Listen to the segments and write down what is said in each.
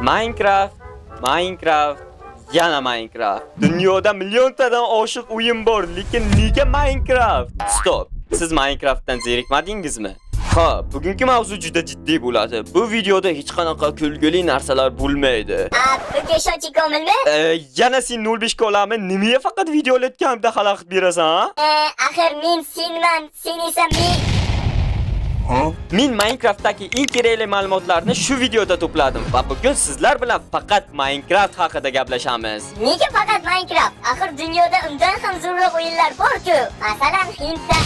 Minecraft, yana Minecraft. Dunyoda milliontadan oshiq o'yin bor, lekin nega Minecraft? Stop. Siz Minecraftdan zerikmadingizmi? Ha, bugungi mavzu juda jiddiy bo'ladi. Bu videoda hech qanaqa kulgili narsalar bo'lmaydi. Bunga ishonchi komilmi? Yana sen 05 ga olaman. Nimaga faqat videolatganimda xalaqit berasan, ha? Axir men senman, sen esa men. Men Minecraftdagi eng kerakli ma'lumotlarni shu videoda to'pladim va bugun sizlar bilan faqat Minecraft haqida gaplashamiz. Nega faqat Minecraft? Axir dunyoda undan ham zo'rroq o'yinlar bor-ku. Masalan, Hindda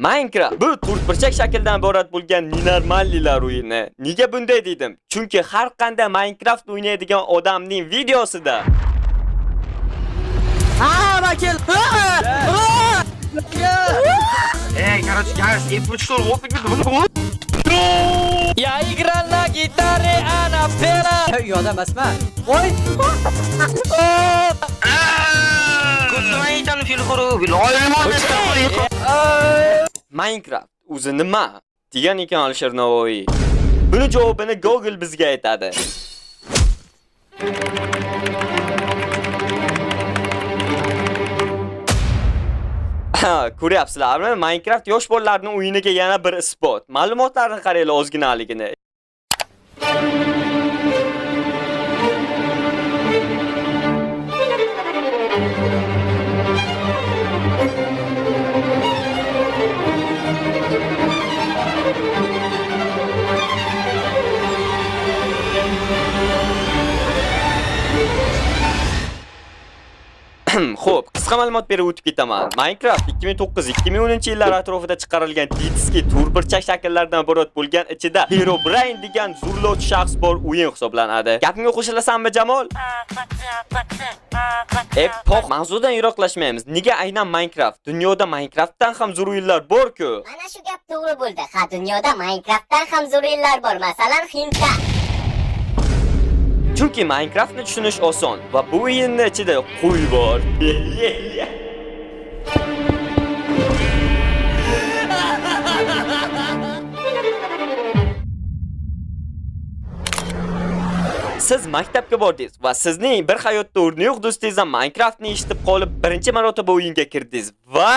Minecraft bu to'rtburchak shakldan iborat bo'lgan nenormallilar o'yini. Nega bunday dedim? Chunki har qanday Minecraft o'ynaydigan odamning videosida Макел! Короче, я что, вот Я играл на гитаре, она пела. Yodam emasman. Voy! Minecraft o'zi nima degan ekan Alisher Navoiy. Buni javobini Google bizga aytadi. Ko'ryapsizlarmi? Minecraft yosh bolalarning o'yiniga yana bir isbot. Ma'lumotlarni qaranglar ozginaligini. Xo'p, qisqa ma'lumot berib o'tib ketaman. Minecraft 2009-2010-yillar atrofida chiqarilgan diski to'rtburchak shakllardan iborat bo'lgan ichida Herobrine degan zo'rlovchi shaxs bor o'yin hisoblanadi. Gapimga qo'shilasanmi, Jamol? Poq, mavzudan yiroqlashmaymiz. Nega aynan Minecraft? Dunyoda Minecraftdan ham zo'r o'yinlar bor-ku. Mana shu gap to'g'ri bo'ldi. Ha, dunyoda Minecraftdan ham zo'r o'yinlar bor. Masalan, Hindda. Chunki Minecraftni tushunish oson va bu o'yinning ichida qo'y bor. Siz maktabga bordingiz va sizning bir hayotda o'rni yo'q do'stingizdan Minecraftni eshitib qolib, birinchi marotaba o'yinga kirdingiz va